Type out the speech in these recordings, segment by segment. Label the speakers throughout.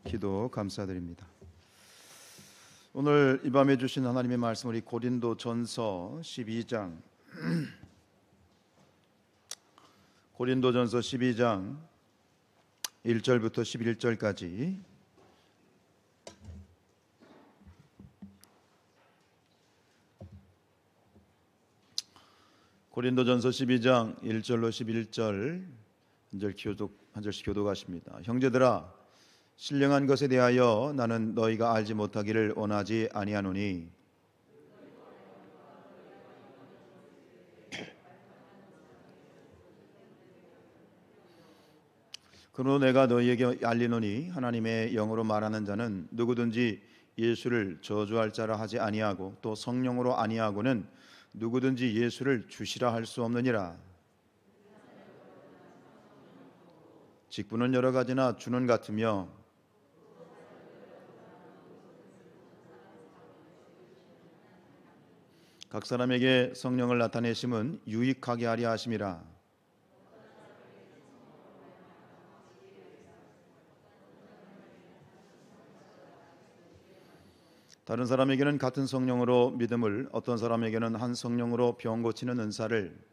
Speaker 1: 기도 감사드립니다. 오늘 이 밤에 주신 하나님의 말씀, 우리 고린도전서 12장 고린도전서 12장 1절부터 11절까지 고린도전서 12장 1절로 11절 한 절씩 교독하십니다. 형제들아, 신령한 것에 대하여 나는 너희가 알지 못하기를 원하지 아니하노니 그러므로 내가 너희에게 알리노니 하나님의 영으로 말하는 자는 누구든지 예수를 저주할 자라 하지 아니하고 또 성령으로 아니하고는 누구든지 예수를 주시라 할 수 없느니라. 직분은 여러 가지나 주는 같으며 각 사람에게 성령을 나타내심은 유익하게 하려 하심이라. 다른 사람에게는 같은 성령으로 믿음을, 어떤 사람에게는 한 성령으로 병 고치는 은사를,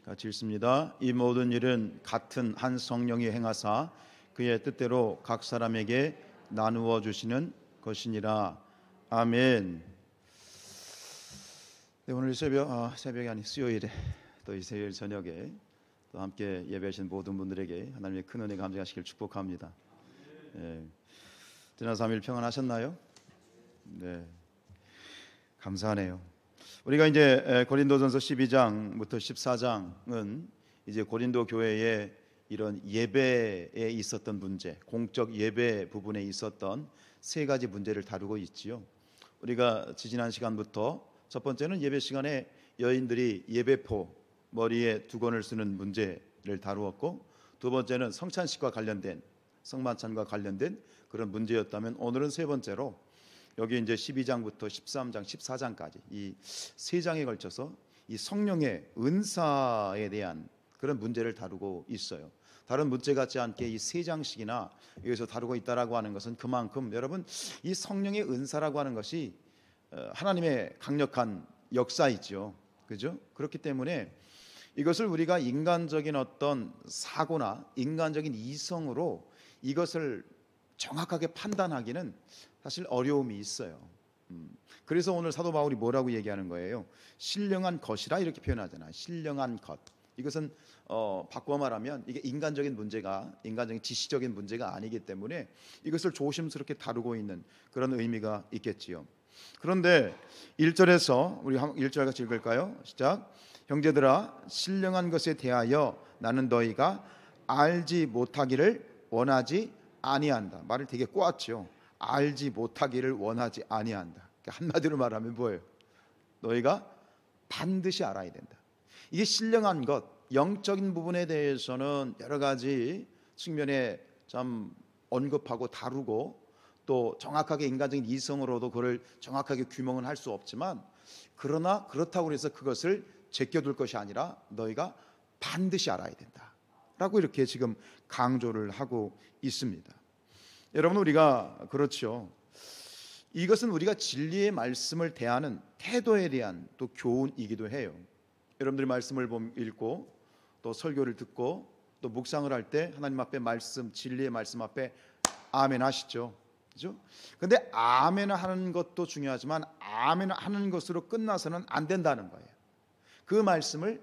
Speaker 1: 같이 읽습니다. 이 모든 일은 같은 한 성령이 행하사 그의 뜻대로 각 사람에게 나누어 주시는 것이니라. 아멘. 네, 오늘 새벽이 아닌 수요일에 또 이 수요일 저녁에 또 함께 예배하신 모든 분들에게 하나님의 큰 은혜 감사하시길 축복합니다. 네, 지난 3일 평안하셨나요? 네, 감사하네요. 우리가 이제 고린도전서 12장부터 14장은 이제 고린도 교회의 이런 예배에 있었던 문제, 공적 예배 부분에 있었던 세 가지 문제를 다루고 있지요. 우리가 지난 시간부터 첫 번째는 예배 시간에 여인들이 예배포 머리에 두건을 쓰는 문제를 다루었고, 두 번째는 성찬식과 관련된, 성만찬과 관련된 그런 문제였다면, 오늘은 세 번째로 여기 이제 12장부터 13장, 14장까지 이 세 장에 걸쳐서 이 성령의 은사에 대한 그런 문제를 다루고 있어요. 다른 문제 같지 않게 이 세 장씩이나 여기서 다루고 있다라고 하는 것은 그만큼 여러분 이 성령의 은사라고 하는 것이 하나님의 강력한 역사이죠. 그죠? 그렇기 때문에 이것을 우리가 인간적인 어떤 사고나 인간적인 이성으로 이것을 정확하게 판단하기는 사실 어려움이 있어요. 그래서 오늘 사도 바울이 뭐라고 얘기하는 거예요? 신령한 것이라 이렇게 표현하잖아요. 신령한 것. 이것은 바꿔 말하면 이게 인간적인 지시적인 문제가 아니기 때문에 이것을 조심스럽게 다루고 있는 그런 의미가 있겠지요. 그런데 1절에서 우리 1절 같이 읽을까요? 시작. 형제들아, 신령한 것에 대하여 나는 너희가 알지 못하기를 원하지 아니한다. 말을 되게 꼬았죠. 알지 못하기를 원하지 아니한다. 한마디로 말하면 뭐예요? 너희가 반드시 알아야 된다. 이게 신령한 것, 영적인 부분에 대해서는 여러 가지 측면에 참 언급하고 다루고 또 정확하게 인간적인 이성으로도 그걸 정확하게 규명은 할 수 없지만, 그러나 그렇다고 해서 그것을 제껴둘 것이 아니라 너희가 반드시 알아야 된다 라고 이렇게 지금 강조를 하고 있습니다. 여러분, 우리가 그렇죠. 이것은 우리가 진리의 말씀을 대하는 태도에 대한 또 교훈이기도 해요. 여러분들이 말씀을 읽고 또 설교를 듣고 또 묵상을 할 때 하나님 앞에 말씀, 진리의 말씀 앞에 아멘 하시죠. 그죠? 근데 아멘 하는 것도 중요하지만 아멘 하는 것으로 끝나서는 안 된다는 거예요. 그 말씀을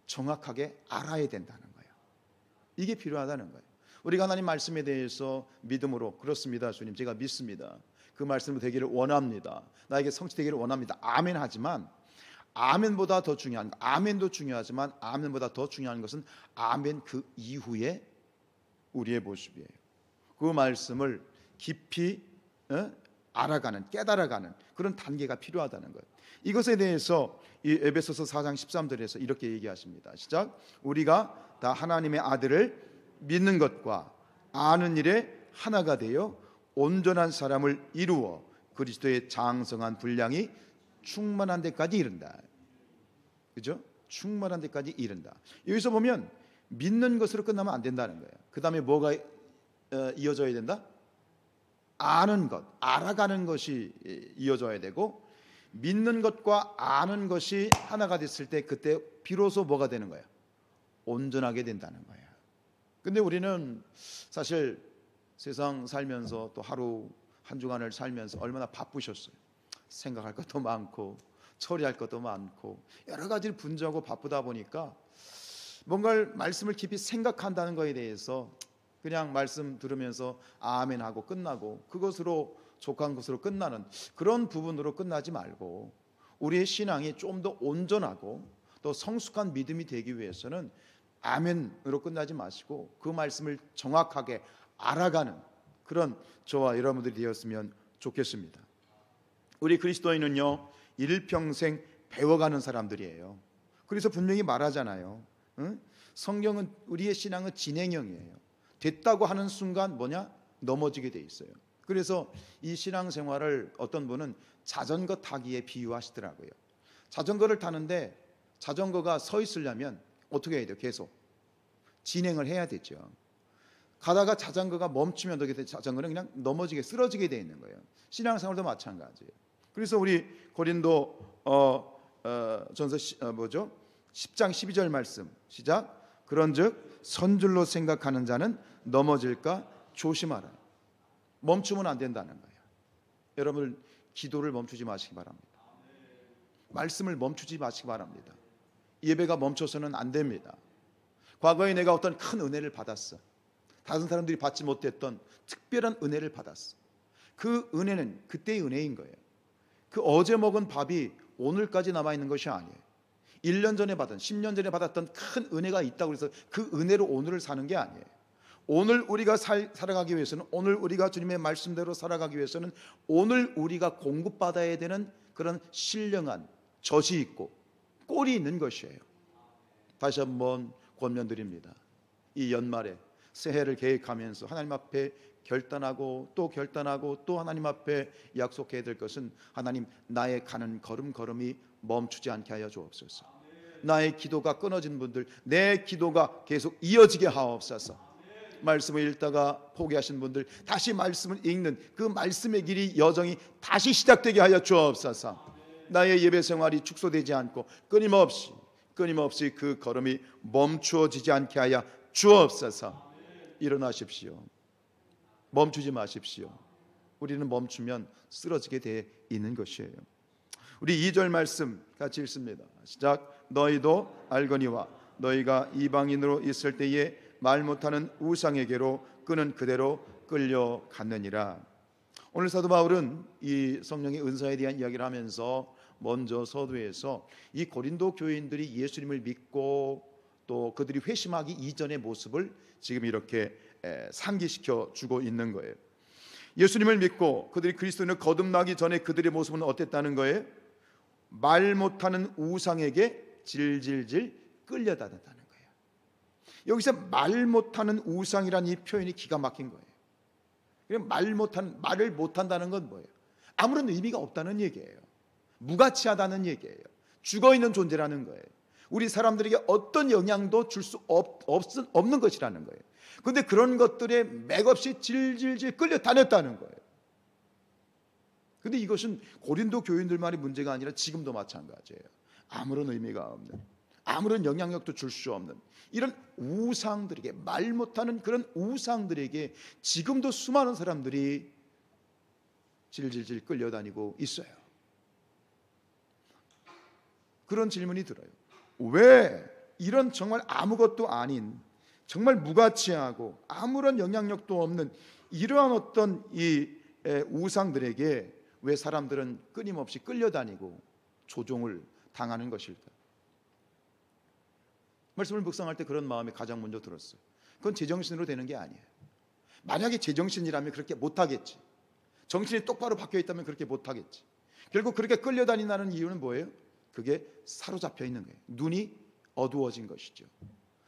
Speaker 1: 정확하게 알아야 된다는 거예요. 이게 필요하다는 거예요. 우리가 하나님 말씀에 대해서 믿음으로, 그렇습니다 주님, 제가 믿습니다, 그 말씀으로 되기를 원합니다, 나에게 성취되기를 원합니다, 아멘 하지만 아멘보다 더 중요한, 아멘도 중요하지만 아멘보다 더 중요한 것은 아멘 그 이후에 우리의 모습이에요. 그 말씀을 깊이 알아가는, 깨달아가는 그런 단계가 필요하다는 거예요. 이것에 대해서 이 에베소서 4장 13절에서 이렇게 얘기하십니다. 시작. 우리가 다 하나님의 아들을 믿는 것과 아는 일에 하나가 되어 온전한 사람을 이루어 그리스도의 장성한 분량이 충만한 데까지 이른다. 그죠? 충만한 데까지 이른다. 여기서 보면 믿는 것으로 끝나면 안 된다는 거예요. 그 다음에 뭐가 이어져야 된다? 아는 것, 알아가는 것이 이어져야 되고, 믿는 것과 아는 것이 하나가 됐을 때 그때 비로소 뭐가 되는 거예요? 온전하게 된다는 거예요. 근데 우리는 사실 세상 살면서 또 하루 한 주간을 살면서 얼마나 바쁘셨어요. 생각할 것도 많고 처리할 것도 많고 여러 가지를 분주하고 바쁘다 보니까 뭔가 말씀을 깊이 생각한다는 것에 대해서 그냥 말씀 들으면서 아멘하고 끝나고 그것으로 족한 것으로 끝나는 그런 부분으로 끝나지 말고, 우리의 신앙이 좀 더 온전하고 또 성숙한 믿음이 되기 위해서는 아멘으로 끝나지 마시고 그 말씀을 정확하게 알아가는 그런 저와 여러분들이 되었으면 좋겠습니다. 우리 그리스도인은요, 일평생 배워가는 사람들이에요. 그래서 분명히 말하잖아요. 성경은, 우리의 신앙은 진행형이에요. 됐다고 하는 순간 뭐냐? 넘어지게 돼 있어요. 그래서 이 신앙생활을 어떤 분은 자전거 타기에 비유하시더라고요. 자전거를 타는데 자전거가 서 있으려면 어떻게 해야 돼요? 계속 진행을 해야 되죠. 가다가 자전거가 멈추면 자전거는 그냥 넘어지게, 쓰러지게 돼 있는 거예요. 신앙생활도 마찬가지예요. 그래서 우리 고린도 전서 10장 12절 말씀 시작. 그런즉 선줄로 생각하는 자는 넘어질까 조심하라. 멈추면 안 된다는 거예요. 여러분, 기도를 멈추지 마시기 바랍니다. 말씀을 멈추지 마시기 바랍니다. 예배가 멈춰서는 안 됩니다. 과거에 내가 어떤 큰 은혜를 받았어. 다른 사람들이 받지 못했던 특별한 은혜를 받았어. 그 은혜는 그때의 은혜인 거예요. 그 어제 먹은 밥이 오늘까지 남아있는 것이 아니에요. 1년 전에 받은, 10년 전에 받았던 큰 은혜가 있다고 해서 그 은혜로 오늘을 사는 게 아니에요. 오늘 우리가 살아가기 위해서는, 오늘 우리가 주님의 말씀대로 살아가기 위해서는 오늘 우리가 공급받아야 되는 그런 신령한 젖이 있고 꼴이 있는 것이에요. 다시 한번 권면드립니다. 이 연말에 새해를 계획하면서 하나님 앞에 결단하고 또 결단하고 또 하나님 앞에 약속해야 될 것은, 하나님, 나의 가는 걸음걸음이 멈추지 않게 하여 주옵소서. 나의 기도가 끊어진 분들, 내 기도가 계속 이어지게 하옵소서. 말씀을 읽다가 포기하신 분들, 다시 말씀을 읽는 그 말씀의 길이 여정이 다시 시작되게 하여 주옵소서. 나의 예배 생활이 축소되지 않고 끊임없이 그 걸음이 멈추어지지 않게 하여 주옵소서. 일어나십시오. 멈추지 마십시오. 우리는 멈추면 쓰러지게 돼 있는 것이에요. 우리 2절 말씀 같이 읽습니다. 시작. 너희도 알거니와 너희가 이방인으로 있을 때에 말 못하는 우상에게로 끄는 그대로 끌려갔느니라. 오늘 사도 바울은 이 성령의 은사에 대한 이야기를 하면서 먼저 서두에서 이 고린도 교인들이 예수님을 믿고 또 그들이 회심하기 이전의 모습을 지금 이렇게 상기시켜 주고 있는 거예요. 예수님을 믿고 그들이 그리스도인을 거듭나기 전에 그들의 모습은 어땠다는 거예요? 말 못하는 우상에게 질질질 끌려다녔다는 거예요. 여기서 말 못하는 우상이라는 이 표현이 기가 막힌 거예요. 말을 못한다는 건 뭐예요? 아무런 의미가 없다는 얘기예요. 무가치하다는 얘기예요. 죽어있는 존재라는 거예요. 우리 사람들에게 어떤 영향도 줄 수 없는 것이라는 거예요. 그런데 그런 것들에 맥없이 질질질 끌려다녔다는 거예요. 그런데 이것은 고린도 교인들만의 문제가 아니라 지금도 마찬가지예요. 아무런 의미가 없는, 아무런 영향력도 줄 수 없는 이런 우상들에게, 말 못하는 그런 우상들에게 지금도 수많은 사람들이 질질질 끌려다니고 있어요. 그런 질문이 들어요. 왜 이런 정말 아무것도 아닌, 정말 무가치하고 아무런 영향력도 없는 이러한 어떤 이 우상들에게 왜 사람들은 끊임없이 끌려다니고 조종을 당하는 것일까? 말씀을 묵상할 때 그런 마음이 가장 먼저 들었어요. 그건 제정신으로 되는 게 아니에요. 만약에 제정신이라면 그렇게 못하겠지. 정신이 똑바로 박혀 있다면 그렇게 못하겠지. 결국 그렇게 끌려다닌다는 이유는 뭐예요? 그게 사로잡혀 있는 거예요. 눈이 어두워진 것이죠.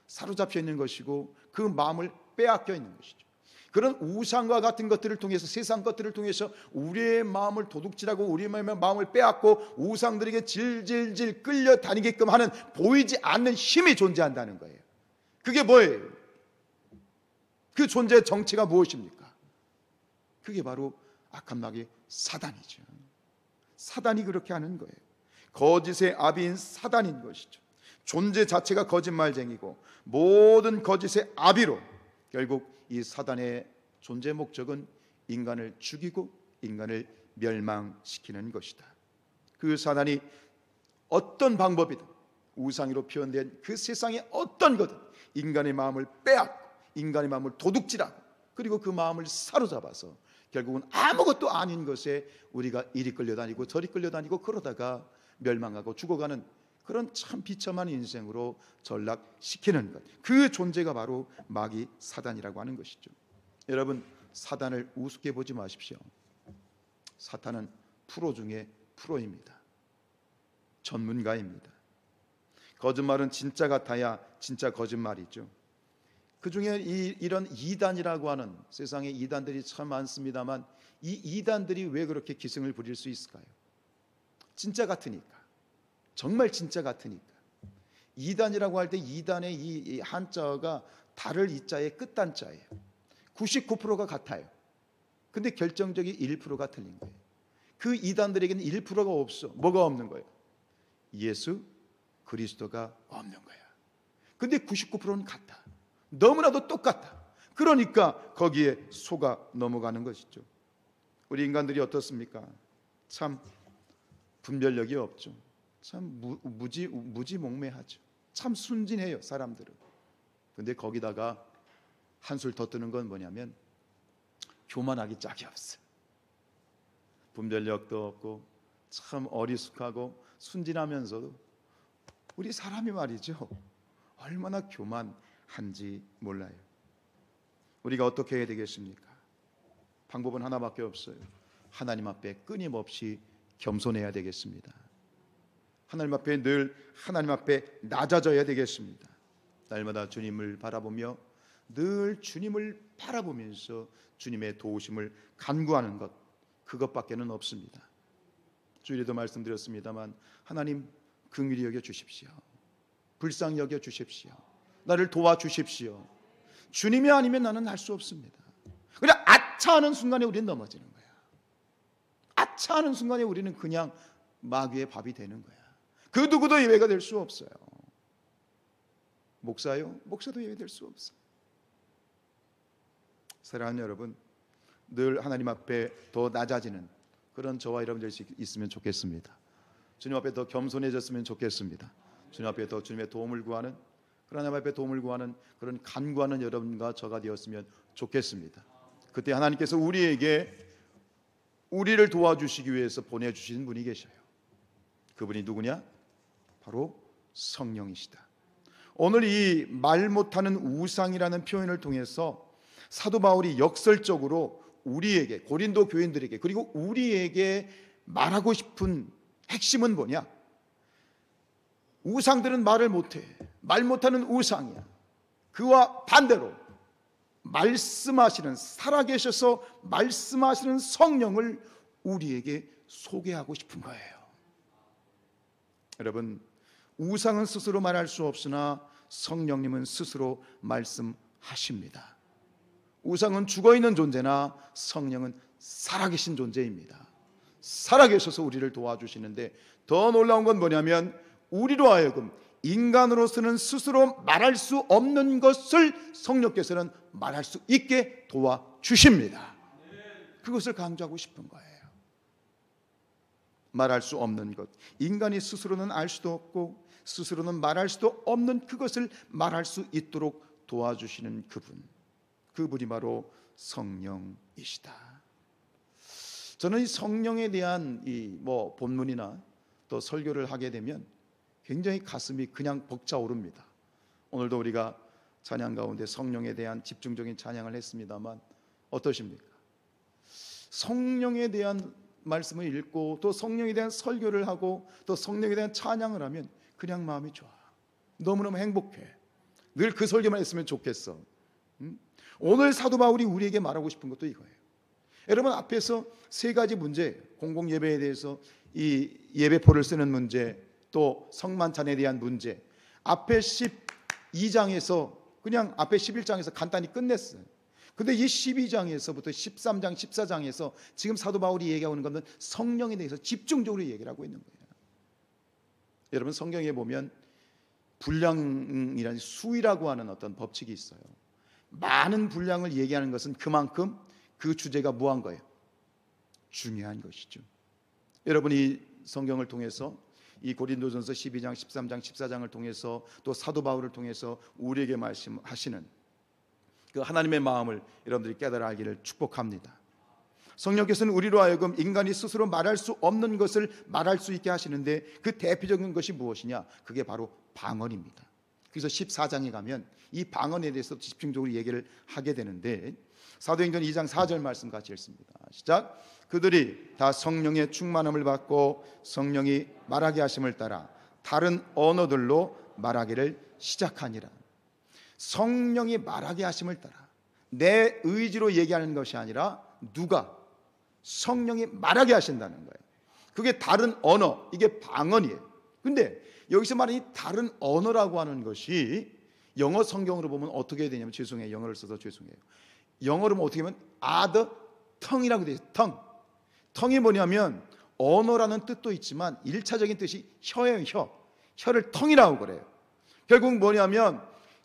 Speaker 1: 사로잡혀 있는 것이고 그 마음을 빼앗겨 있는 것이죠. 그런 우상과 같은 것들을 통해서, 세상 것들을 통해서 우리의 마음을 도둑질하고 우리의 마음을 빼앗고 우상들에게 질질질 끌려다니게끔 하는 보이지 않는 힘이 존재한다는 거예요. 그게 뭐예요? 그 존재의 정체가 무엇입니까? 그게 바로 악한 마귀 사단이죠. 사단이 그렇게 하는 거예요. 거짓의 아비인 사단인 것이죠. 존재 자체가 거짓말쟁이고 모든 거짓의 아비로 결국 이 사단의 존재 목적은 인간을 죽이고 인간을 멸망시키는 것이다. 그 사단이 어떤 방법이든 우상으로 표현된 그 세상의 어떤 것든 인간의 마음을 빼앗고 인간의 마음을 도둑질하고 그리고 그 마음을 사로잡아서 결국은 아무것도 아닌 것에 우리가 이리 끌려다니고 저리 끌려다니고 그러다가 멸망하고 죽어가는 그런 참 비참한 인생으로 전락시키는 것, 그 존재가 바로 마귀 사단이라고 하는 것이죠. 여러분, 사단을 우습게 보지 마십시오. 사탄은 프로 중에 프로입니다. 전문가입니다. 거짓말은 진짜 같아야 진짜 거짓말이죠. 그 중에 이런 이단이라고 하는, 세상에 이단들이 참 많습니다만 이 이단들이 왜 그렇게 기승을 부릴 수 있을까요? 진짜 같으니까, 정말 진짜 같으니까. 이단이라고 할 때 이단의 이 한자어가 달을 이자의 끝단자예요. 99%가 같아요. 근데 결정적인 1%가 틀린 거예요. 그 이단들에게는 1%가 없어. 뭐가 없는 거예요? 예수 그리스도가 없는 거야. 근데 99%는 같아. 너무나도 똑같아. 그러니까 거기에 속아 넘어가는 것이죠. 우리 인간들이 어떻습니까? 참 분별력이 없죠. 참 무지몽매하죠. 참 순진해요, 사람들은. 근데 거기다가 한술 더 뜨는 건 뭐냐면 교만하기 짝이 없어. 분별력도 없고 참 어리숙하고 순진하면서도 우리 사람이 말이죠, 얼마나 교만한지 몰라요. 우리가 어떻게 해야 되겠습니까? 방법은 하나밖에 없어요. 하나님 앞에 끊임없이 겸손해야 되겠습니다. 하나님 앞에 늘 하나님 앞에 낮아져야 되겠습니다. 날마다 주님을 바라보며 늘 주님을 바라보면서 주님의 도우심을 간구하는 것, 그것밖에는 없습니다. 주일에도 말씀드렸습니다만 하나님 긍휼히 여겨 주십시오. 불쌍히 여겨 주십시오. 나를 도와주십시오. 주님이 아니면 나는 할 수 없습니다. 그냥 아차하는 순간에 우리는 넘어지는 거야. 아차하는 순간에 우리는 그냥 마귀의 밥이 되는 거야. 그 누구도 예외가 될 수 없어요. 목사요? 목사도 예외될 수 없어요. 사랑하는 여러분, 늘 하나님 앞에 더 낮아지는 그런 저와 여러분들이 있으면 좋겠습니다. 주님 앞에 더 겸손해졌으면 좋겠습니다. 주님 앞에 더 주님의 도움을 구하는, 하나님 앞에 도움을 구하는 그런 간구하는 여러분과 저가 되었으면 좋겠습니다. 그때 하나님께서 우리를 도와주시기 위해서 보내주신 분이 계셔요. 그분이 누구냐? 바로 성령이시다. 오늘 이 말 못하는 우상이라는 표현을 통해서 사도 바울이 역설적으로 우리에게, 고린도 교인들에게, 그리고 우리에게 말하고 싶은 핵심은 뭐냐? 우상들은 말을 못해. 말 못하는 우상이야. 그와 반대로 말씀하시는, 살아계셔서 말씀하시는 성령을 우리에게 소개하고 싶은 거예요. 여러분, 우상은 스스로 말할 수 없으나 성령님은 스스로 말씀하십니다. 우상은 죽어있는 존재나 성령은 살아계신 존재입니다. 살아계셔서 우리를 도와주시는데 더 놀라운 건 뭐냐면 우리로 하여금 인간으로서는 스스로 말할 수 없는 것을 성령께서는 말할 수 있게 도와주십니다. 그것을 강조하고 싶은 거예요. 말할 수 없는 것, 인간이 스스로는 알 수도 없고 스스로는 말할 수도 없는 그것을 말할 수 있도록 도와주시는 그분이 바로 성령이시다. 저는 이 성령에 대한 본문이나 또 설교를 하게 되면 굉장히 가슴이 그냥 벅차오릅니다. 오늘도 우리가 찬양 가운데 성령에 대한 집중적인 찬양을 했습니다만 어떠십니까? 성령에 대한 말씀을 읽고 또 성령에 대한 설교를 하고 또 성령에 대한 찬양을 하면 그냥 마음이 좋아. 너무너무 행복해. 늘 그 설교만 했으면 좋겠어. 오늘 사도 바울이 우리에게 말하고 싶은 것도 이거예요. 여러분, 앞에서 세 가지 문제, 공공 예배에 대해서 이 예배포를 쓰는 문제, 또 성만찬에 대한 문제, 앞에 12장에서 그냥 앞에 11장에서 간단히 끝냈어요. 근데 이 12장에서부터 13장, 14장에서 지금 사도 바울이 얘기하고 있는 것은 성령에 대해서 집중적으로 얘기를 하고 있는 거예요. 여러분, 성경에 보면 분량이라는 수이라고 하는 어떤 법칙이 있어요. 많은 분량을 얘기하는 것은 그만큼 그 주제가 뭐한 거예요? 중요한 것이죠. 여러분이 성경을 통해서 이 고린도전서 12장, 13장, 14장을 통해서 또 사도 바울을 통해서 우리에게 말씀하시는 그 하나님의 마음을 여러분들이 깨달아 알기를 축복합니다. 성령께서는 우리로 하여금 인간이 스스로 말할 수 없는 것을 말할 수 있게 하시는데 그 대표적인 것이 무엇이냐? 그게 바로 방언입니다. 그래서 14장에 가면 이 방언에 대해서 집중적으로 얘기를 하게 되는데, 사도행전 2장 4절 말씀 같이 읽습니다. 시작. 그들이 다 성령의 충만함을 받고 성령이 말하게 하심을 따라 다른 언어들로 말하기를 시작하니라. 성령이 말하게 하심을 따라, 내 의지로 얘기하는 것이 아니라 누가? 성령이 말하게 하신다는 거예요. 그게 다른 언어, 이게 방언이에요. 근데 여기서 말하는 이 다른 언어라고 하는 것이 영어 성경으로 보면 어떻게 되냐면, 죄송해요, 영어를 써서 죄송해요, 영어로 보면 어떻게 보면 other tongue이라고 되어 있어요. tongue이 뭐냐면 언어라는 뜻도 있지만 1차적인 뜻이 혀예요. 혀를 tongue이라고 그래요. 결국 뭐냐면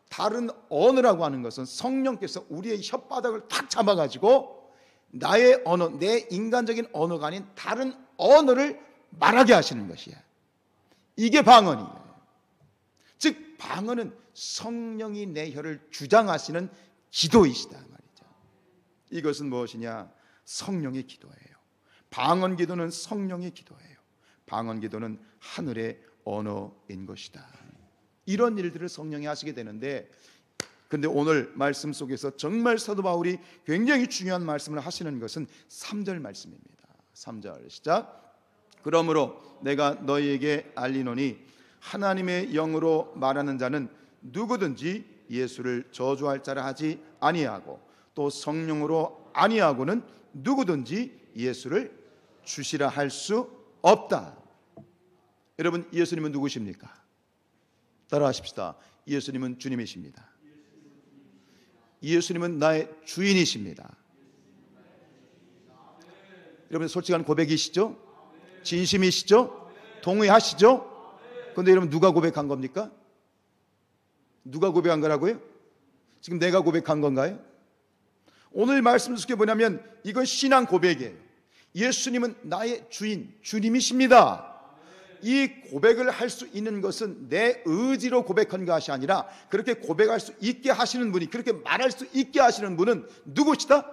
Speaker 1: 다른 언어라고 하는 것은 성령께서 우리의 혓바닥을 탁 잡아가지고 나의 언어, 내 인간적인 언어가 아닌 다른 언어를 말하게 하시는 것이야. 이게 방언이에요. 즉 방언은 성령이 내 혀를 주장하시는 기도이시다 말이죠. 이것은 무엇이냐? 성령의 기도예요. 방언 기도는 성령의 기도예요. 방언 기도는 하늘의 언어인 것이다. 이런 일들을 성령이 하시게 되는데, 근데 오늘 말씀 속에서 정말 사도 바울이 굉장히 중요한 말씀을 하시는 것은 3절 말씀입니다. 3절 시작. 그러므로 내가 너희에게 알리노니 하나님의 영으로 말하는 자는 누구든지 예수를 저주할 자라 하지 아니하고 또 성령으로 아니하고는 누구든지 예수를 주시라 할 수 없다. 여러분, 예수님은 누구십니까? 따라하십시다. 예수님은 주님이십니다. 예수님은 나의 주인이십니다. 여러분, 솔직한 고백이시죠? 진심이시죠? 동의하시죠? 그런데 여러분, 누가 고백한 겁니까? 누가 고백한 거라고요? 지금 내가 고백한 건가요? 오늘 말씀 속에 뭐냐면 이건 신앙 고백이에요. 예수님은 나의 주인, 주님이십니다. 이 고백을 할 수 있는 것은 내 의지로 고백한 것이 아니라 그렇게 고백할 수 있게 하시는 분이, 그렇게 말할 수 있게 하시는 분은 누구시다?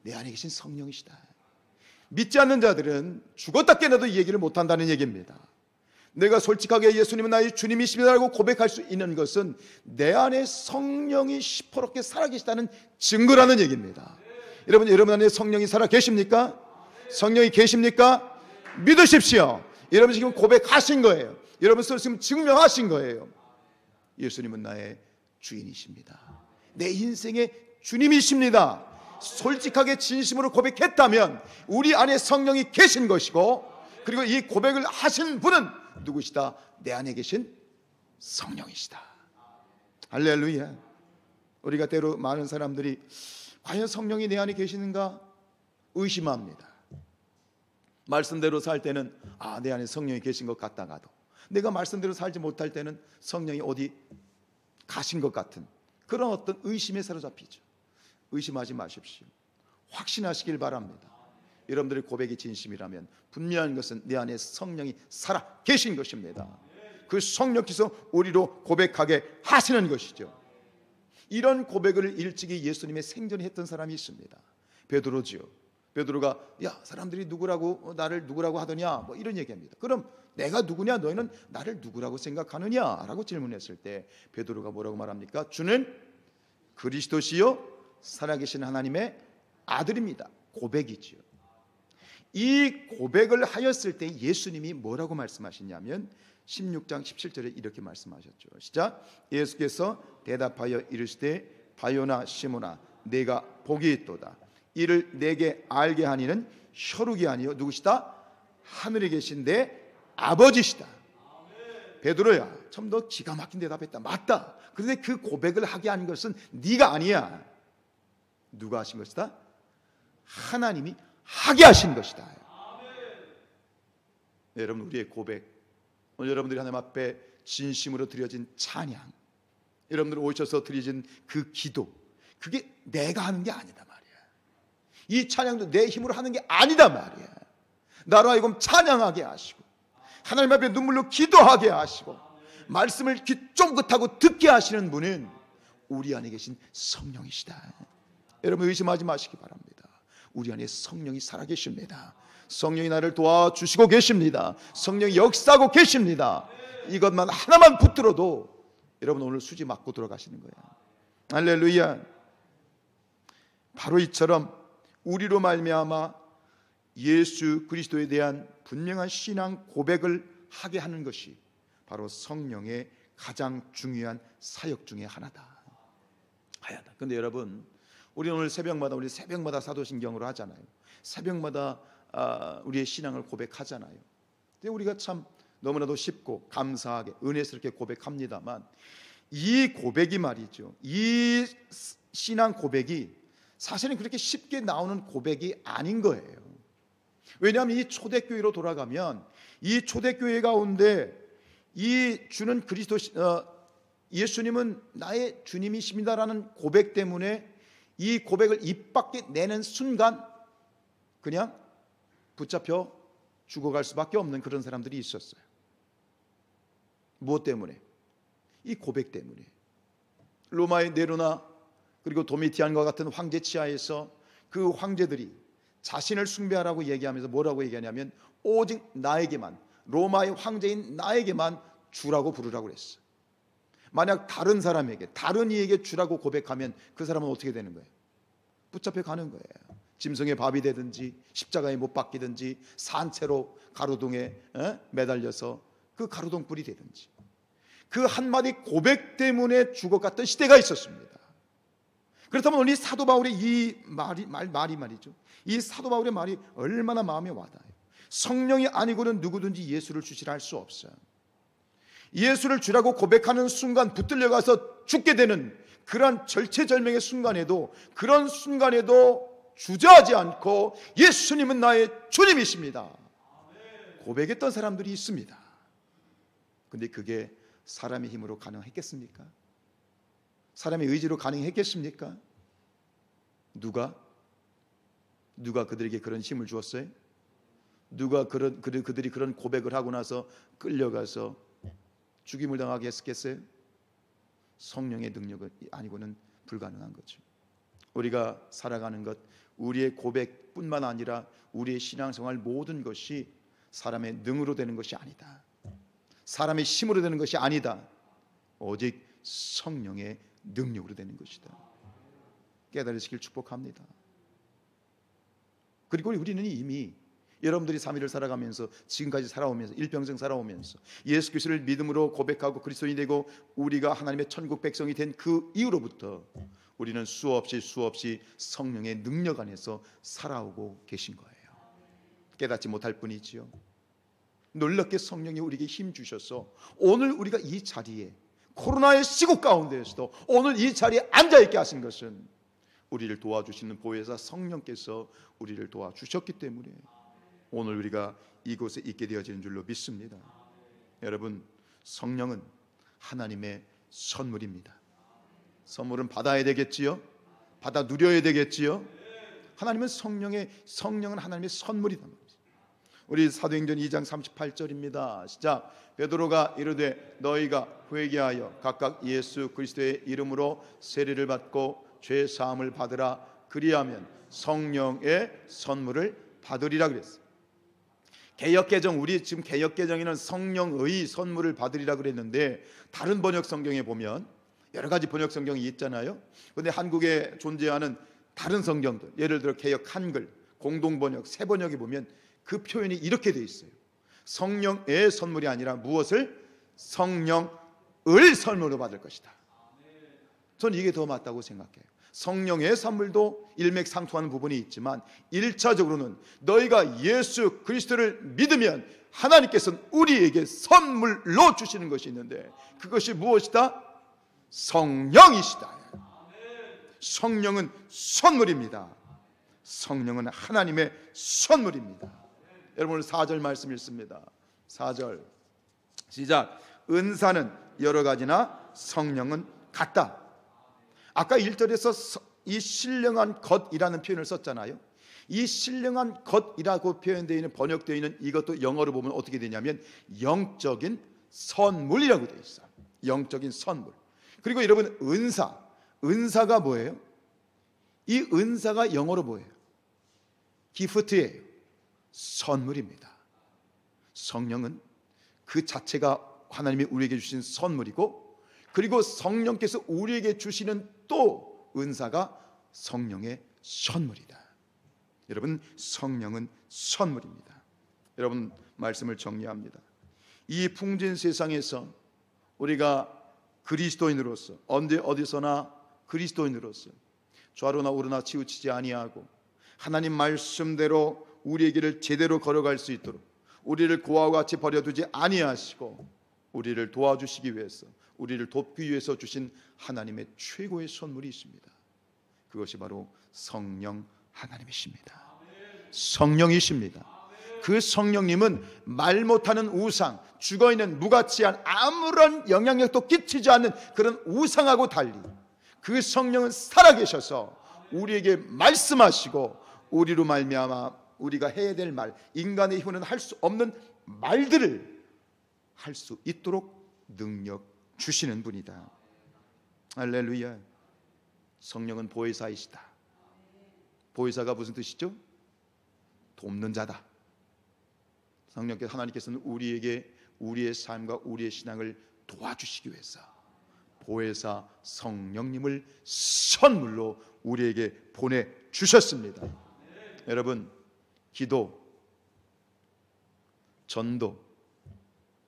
Speaker 1: 내 안에 계신 성령이시다. 믿지 않는 자들은 죽었다 깨어나도 이 얘기를 못한다는 얘기입니다. 내가 솔직하게 예수님은 나의 주님이십니다라고 고백할 수 있는 것은 내 안에 성령이 시퍼렇게 살아계시다는 증거라는 얘기입니다. 여러분 안에 성령이 살아계십니까? 성령이 계십니까? 믿으십시오. 여러분 지금 고백하신 거예요. 여러분 지금 증명하신 거예요. 예수님은 나의 주인이십니다. 내 인생의 주님이십니다. 솔직하게 진심으로 고백했다면 우리 안에 성령이 계신 것이고, 그리고 이 고백을 하신 분은 누구시다? 내 안에 계신 성령이시다. 할렐루야. 우리가 때로 많은 사람들이 과연 성령이 내 안에 계시는가 의심합니다. 말씀대로 살 때는 내 안에 성령이 계신 것 같다가도, 내가 말씀대로 살지 못할 때는 성령이 어디 가신 것 같은 그런 어떤 의심에 사로잡히죠. 의심하지 마십시오. 확신하시길 바랍니다. 여러분들의 고백이 진심이라면 분명한 것은 내 안에 성령이 살아 계신 것입니다. 그 성령께서 우리로 고백하게 하시는 것이죠. 이런 고백을 일찍이 예수님의 생전에 했던 사람이 있습니다. 베드로지요. 베드로가 사람들이 나를 누구라고 하더냐 뭐 이런 얘기합니다. 그럼 내가 누구냐, 너희는 나를 누구라고 생각하느냐 라고 질문했을 때 베드로가 뭐라고 말합니까? 주는 그리스도시요 살아계신 하나님의 아들입니다. 고백이지요. 이 고백을 하였을 때 예수님이 뭐라고 말씀하시냐면 16장 17절에 이렇게 말씀하셨죠. 시작. 예수께서 대답하여 이르시되 바요나 시몬아 내가 복이 있도다. 이를 내게 알게 하니는 혈육이 아니요 누구시다? 하늘에 계신 내 아버지시다. 베드로야, 참 너 기가 막힌 대답했다. 맞다. 그런데 그 고백을 하게 한 것은 네가 아니야. 누가 하신 것이다? 하나님이 하게 하신 것이다. 여러분, 우리의 고백, 오늘 여러분들이 하나님 앞에 진심으로 드려진 찬양, 여러분들 오셔서 드려진 그 기도, 그게 내가 하는 게 아니다 말이야. 이 찬양도 내 힘으로 하는 게 아니다 말이야. 나로 하여금 찬양하게 하시고 하나님 앞에 눈물로 기도하게 하시고 말씀을 귀 쫑긋하고 듣게 하시는 분은 우리 안에 계신 성령이시다. 여러분, 의심하지 마시기 바랍니다. 우리 안에 성령이 살아계십니다. 성령이 나를 도와주시고 계십니다. 성령이 역사하고 계십니다. 이것만 하나만 붙들어도 여러분 오늘 수지 맞고 들어가시는 거예요. 할렐루야. 바로 이처럼 우리로 말미암아 예수 그리스도에 대한 분명한 신앙 고백을 하게 하는 것이 바로 성령의 가장 중요한 사역 중에 하나다. 그런데 여러분, 우리 오늘 새벽마다 우리 새벽마다 사도신경으로 하잖아요. 새벽마다 우리의 신앙을 고백하잖아요. 근데 우리가 참 너무나도 쉽고 감사하게 은혜스럽게 고백합니다만 이 고백이 말이죠, 이 신앙 고백이 사실은 그렇게 쉽게 나오는 고백이 아닌 거예요. 왜냐하면 이 초대교회로 돌아가면 이 초대교회 가운데 이 주는 그리스도, 예수님은 나의 주님이십니다라는 고백 때문에 이 고백을 입 밖에 내는 순간 그냥 붙잡혀 죽어갈 수밖에 없는 그런 사람들이 있었어요. 무엇 때문에? 이 고백 때문에. 로마의 네로나 그리고 도미티안과 같은 황제 치하에서 그 황제들이 자신을 숭배하라고 얘기하면서 뭐라고 얘기하냐면 오직 나에게만, 로마의 황제인 나에게만 주라고 부르라고 그랬어. 만약 다른 사람에게, 다른 이에게 주라고 고백하면 그 사람은 어떻게 되는 거예요? 붙잡혀 가는 거예요. 짐승의 밥이 되든지 십자가에 못 박히든지 산채로 가로등에 매달려서 그 가로등 뿔이 되든지, 그 한마디 고백 때문에 죽어갔던 시대가 있었습니다. 그렇다면 오늘 이 사도 바울의 이 말이 말이죠, 이 사도 바울의 말이 얼마나 마음에 와닿아요. 성령이 아니고는 누구든지 예수를 주시라 할 수 없어요. 예수를 주라고 고백하는 순간 붙들려 가서 죽게 되는 그런 절체절명의 순간에도, 그런 순간에도 주저하지 않고 예수님은 나의 주님이십니다 고백했던 사람들이 있습니다. 그런데 그게 사람의 힘으로 가능했겠습니까? 사람의 의지로 가능했겠습니까? 누가 그들에게 그런 힘을 주었어요? 누가 그들이 그런 고백을 하고 나서 끌려가서 죽임을 당하게 했겠어요? 성령의 능력이 아니고는 불가능한 거죠. 우리가 살아가는 것, 우리의 고백뿐만 아니라 우리의 신앙생활 모든 것이 사람의 능으로 되는 것이 아니다. 사람의 힘으로 되는 것이 아니다. 오직 성령의 능력으로 되는 것이다. 깨달으시길 축복합니다. 그리고 우리는 이미 여러분들이 3일을 살아가면서, 지금까지 살아오면서, 일평생 살아오면서 예수 그리스도를 믿음으로 고백하고 그리스도인이 되고 우리가 하나님의 천국 백성이 된 그 이후로부터 우리는 수없이 성령의 능력 안에서 살아오고 계신 거예요. 깨닫지 못할 뿐이지요. 놀랍게 성령이 우리에게 힘 주셔서 오늘 우리가 이 자리에, 코로나의 시국 가운데에서도 오늘 이 자리에 앉아있게 하신 것은 우리를 도와주시는 보혜사 성령께서 우리를 도와주셨기 때문에 오늘 우리가 이곳에 있게 되어지는 줄로 믿습니다. 여러분, 성령은 하나님의 선물입니다. 선물은 받아야 되겠지요? 받아 누려야 되겠지요? 하나님은 성령은 하나님의 선물이다. 우리 사도행전 2장 38절입니다. 시작. 베드로가 이르되 너희가 회개하여 각각 예수 그리스도의 이름으로 세례를 받고 죄 사함을 받으라. 그리하면 성령의 선물을 받으리라 그랬어요. 개역개정, 우리 지금 개역개정에는 성령의 선물을 받으리라 그랬는데 다른 번역 성경에 보면 여러 가지 번역 성경이 있잖아요. 그런데 한국에 존재하는 다른 성경들, 예를 들어 개역 한글, 공동 번역, 새 번역에 보면 그 표현이 이렇게 돼 있어요. 성령의 선물이 아니라 무엇을? 성령을 선물로 받을 것이다. 저는 이게 더 맞다고 생각해요. 성령의 선물도 일맥상통하는 부분이 있지만 1차적으로는 너희가 예수 그리스도를 믿으면 하나님께서는 우리에게 선물로 주시는 것이 있는데, 그것이 무엇이다? 성령이시다. 성령은 선물입니다. 성령은 하나님의 선물입니다. 여러분, 오늘 4절 말씀 읽습니다. 4절 시작. 은사는 여러 가지나 성령은 같다. 아까 1절에서 이 신령한 것이라는 표현을 썼잖아요. 이 신령한 것이라고 표현되어 있는, 번역되어 있는 이것도 영어로 보면 어떻게 되냐면 영적인 선물이라고 되어 있어요. 영적인 선물. 그리고 여러분, 은사가 뭐예요? 이 은사가 영어로 뭐예요? 기프트예요. 선물입니다. 성령은 그 자체가 하나님이 우리에게 주신 선물이고, 그리고 성령께서 우리에게 주시는 또 은사가 성령의 선물이다. 여러분, 성령은 선물입니다. 여러분, 말씀을 정리합니다. 이 풍진 세상에서 우리가 그리스도인으로서, 언제 어디서나 그리스도인으로서 좌로나 우로나 치우치지 아니하고 하나님 말씀대로 우리의 길을 제대로 걸어갈 수 있도록 우리를 고아와 같이 버려두지 아니하시고 우리를 도와주시기 위해서, 우리를 돕기 위해서 주신 하나님의 최고의 선물이 있습니다. 그것이 바로 성령 하나님이십니다. 성령이십니다. 그 성령님은 말 못하는 우상, 죽어있는 무가치한 아무런 영향력도 끼치지 않는 그런 우상하고 달리 그 성령은 살아계셔서 우리에게 말씀하시고, 우리로 말미암아 우리가 해야 될 말, 인간의 힘으로는 할 수 없는 말들을 할 수 있도록 능력 주시는 분이다. 할렐루야. 성령은 보혜사이시다. 보혜사가 무슨 뜻이죠? 돕는 자다. 성령께서, 하나님께서는 우리에게 우리의 삶과 우리의 신앙을 도와주시기 위해서 보혜사 성령님을 선물로 우리에게 보내주셨습니다. 여러분, 기도, 전도,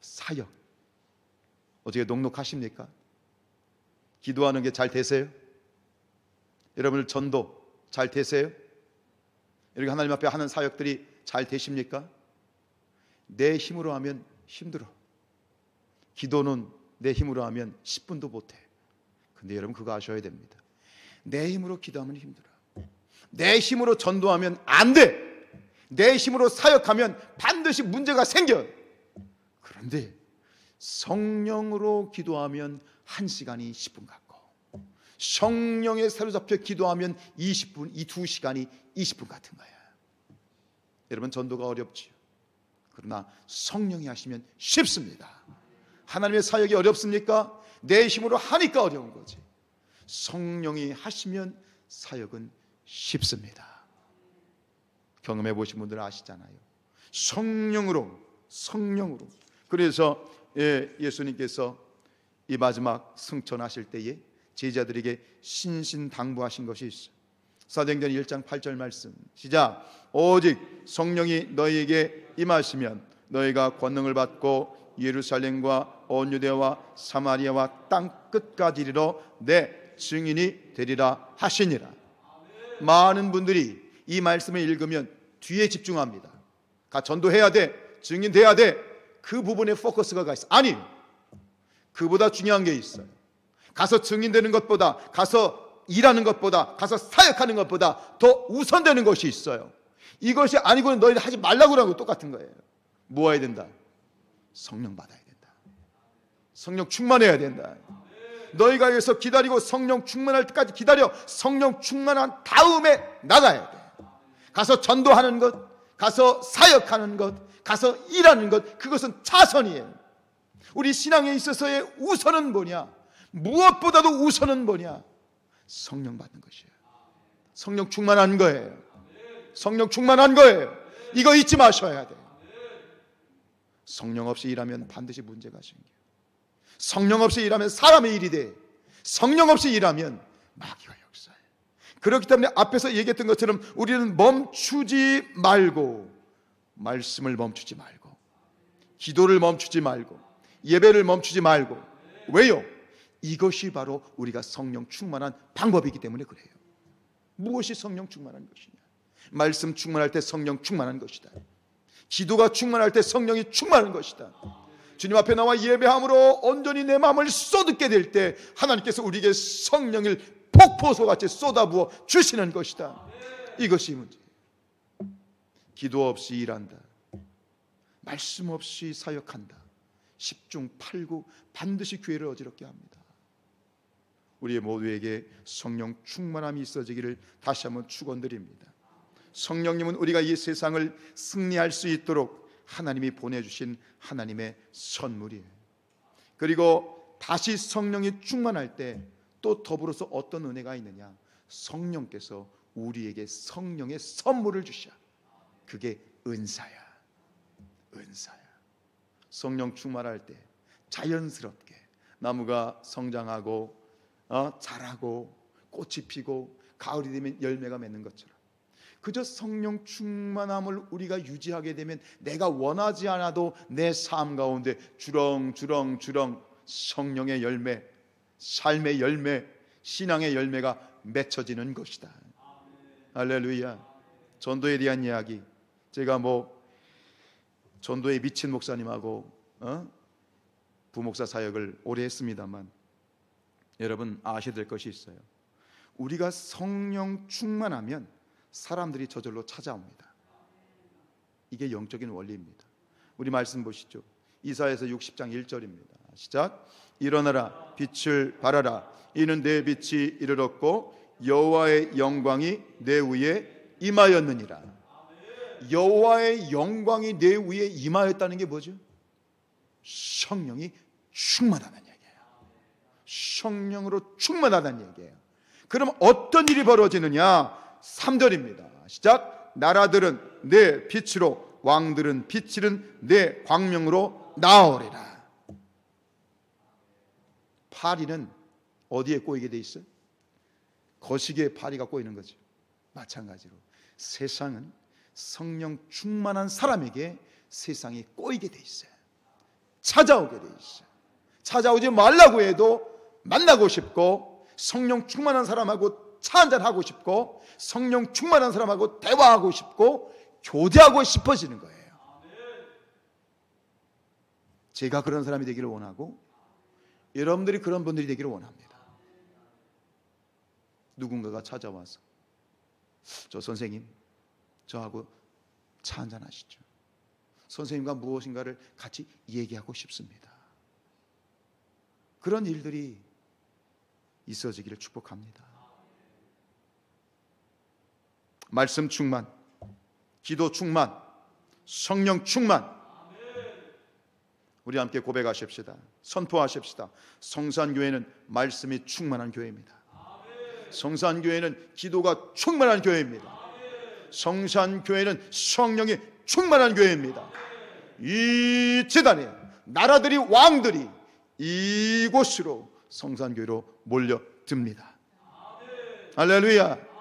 Speaker 1: 사역 어떻게 녹록하십니까? 기도하는 게 잘 되세요? 여러분, 전도 잘 되세요? 이렇게 하나님 앞에 하는 사역들이 잘 되십니까? 내 힘으로 하면 힘들어. 기도는 내 힘으로 하면 10분도 못해. 근데 여러분, 그거 아셔야 됩니다. 내 힘으로 기도하면 힘들어. 내 힘으로 전도하면 안 돼. 내 힘으로 사역하면 반드시 문제가 생겨. 그런데 성령으로 기도하면 1시간이 10분 같고, 성령에 사로잡혀 기도하면 20분, 이 2시간이 20분 같은 거야. 여러분, 전도가 어렵지요. 그러나 성령이 하시면 쉽습니다. 하나님의 사역이 어렵습니까? 내 힘으로 하니까 어려운 거지. 성령이 하시면 사역은 쉽습니다. 경험해 보신 분들은 아시잖아요. 성령으로. 그래서 예수님께서 이 마지막 승천하실 때에 제자들에게 신신당부하신 것이 있어요. 사도행전 1장 8절 말씀 시작. 오직 성령이 너희에게 임하시면 너희가 권능을 받고 예루살렘과 온 유대와 사마리아와 땅 끝까지 이르러 내 증인이 되리라 하시니라. 많은 분들이 이 말씀을 읽으면 뒤에 집중합니다. 전도해야 돼, 증인돼야 돼, 그 부분에 포커스가 가 있어. 아니, 그보다 중요한 게 있어요. 가서 증인되는 것보다, 가서 일하는 것보다, 가서 사역하는 것보다 더 우선되는 것이 있어요. 이것이 아니고는 너희들 하지 말라고 하는 거 똑같은 거예요. 뭐 해야 된다? 성령 받아야 된다. 성령 충만해야 된다. 너희가 여기서 기다리고 성령 충만할 때까지 기다려. 성령 충만한 다음에 나가야 돼. 가서 전도하는 것, 가서 사역하는 것, 가서 일하는 것, 그것은 차선이에요. 우리 신앙에 있어서의 우선은 뭐냐? 무엇보다도 우선은 뭐냐? 성령 받는 것이에요. 성령 충만한 거예요. 성령 충만한 거예요. 이거 잊지 마셔야 돼요. 성령 없이 일하면 반드시 문제가 생겨요. 성령 없이 일하면 사람의 일이 돼. 성령 없이 일하면 마귀가 역사해. 그렇기 때문에 앞에서 얘기했던 것처럼 우리는 멈추지 말고, 말씀을 멈추지 말고, 기도를 멈추지 말고, 예배를 멈추지 말고. 왜요? 이것이 바로 우리가 성령 충만한 방법이기 때문에 그래요. 무엇이 성령 충만한 것이냐? 말씀 충만할 때 성령 충만한 것이다. 기도가 충만할 때 성령이 충만한 것이다. 주님 앞에 나와 예배함으로 온전히 내 마음을 쏟게 될 때 하나님께서 우리에게 성령을 폭포수같이 쏟아부어 주시는 것이다. 이것이 문제예요. 기도 없이 일한다, 말씀 없이 사역한다, 10중 8구 반드시 교회를 어지럽게 합니다. 우리 모두에게 성령 충만함이 있어지기를 다시 한번 축원드립니다. 성령님은 우리가 이 세상을 승리할 수 있도록 하나님이 보내주신 하나님의 선물이에요. 그리고 다시 성령이 충만할 때 또 더불어서 어떤 은혜가 있느냐? 성령께서 우리에게 성령의 선물을 주셔. 그게 은사야. 은사야. 성령 충만할 때 자연스럽게 나무가 성장하고 자라고 꽃이 피고 가을이 되면 열매가 맺는 것처럼, 그저 성령 충만함을 우리가 유지하게 되면 내가 원하지 않아도 내 삶 가운데 주렁주렁 성령의 열매, 삶의 열매, 신앙의 열매가 맺혀지는 것이다. 할렐루야. 전도에 대한 이야기, 제가 전도에 미친 목사님하고 부목사 사역을 오래 했습니다만, 여러분 아셔야 될 것이 있어요. 우리가 성령 충만하면 사람들이 저절로 찾아옵니다. 이게 영적인 원리입니다. 우리 말씀 보시죠. 이사야서 60장 1절입니다. 시작. 일어나라, 빛을 발하라. 이는 내 빛이 이르렀고 여호와의 영광이 내 위에 임하였느니라. 여호와의 영광이 내 위에 임하였다는 게 뭐죠? 성령이 충만하다는 얘기예요. 성령으로 충만하다는 얘기예요. 그럼 어떤 일이 벌어지느냐? 3절입니다. 시작. 나라들은 내 빛으로, 왕들은 빛이른 내 광명으로 나오리라. 파리는 어디에 꼬이게 돼 있어요? 거시기에 파리가 꼬이는 거죠. 마찬가지로 세상은 성령 충만한 사람에게 세상이 꼬이게 돼 있어요. 찾아오게 돼 있어요. 찾아오지 말라고 해도 만나고 싶고, 성령 충만한 사람하고 차 한잔하고 싶고, 성령 충만한 사람하고 대화하고 싶고, 교제하고 싶어지는 거예요. 제가 그런 사람이 되기를 원하고, 여러분들이 그런 분들이 되기를 원합니다. 누군가가 찾아와서 저 선생님, 저하고 차 한잔 하시죠. 선생님과 무엇인가를 같이 얘기하고 싶습니다. 그런 일들이 있어지기를 축복합니다. 말씀 충만, 기도 충만, 성령 충만. 우리 함께 고백하십시다. 선포하십시다. 성산교회는 말씀이 충만한 교회입니다. 성산교회는 기도가 충만한 교회입니다. 성산교회는 성령이 충만한 교회입니다. 이 재단에 나라들이, 왕들이 이곳으로 성산교회로 몰려듭니다. 할렐루야.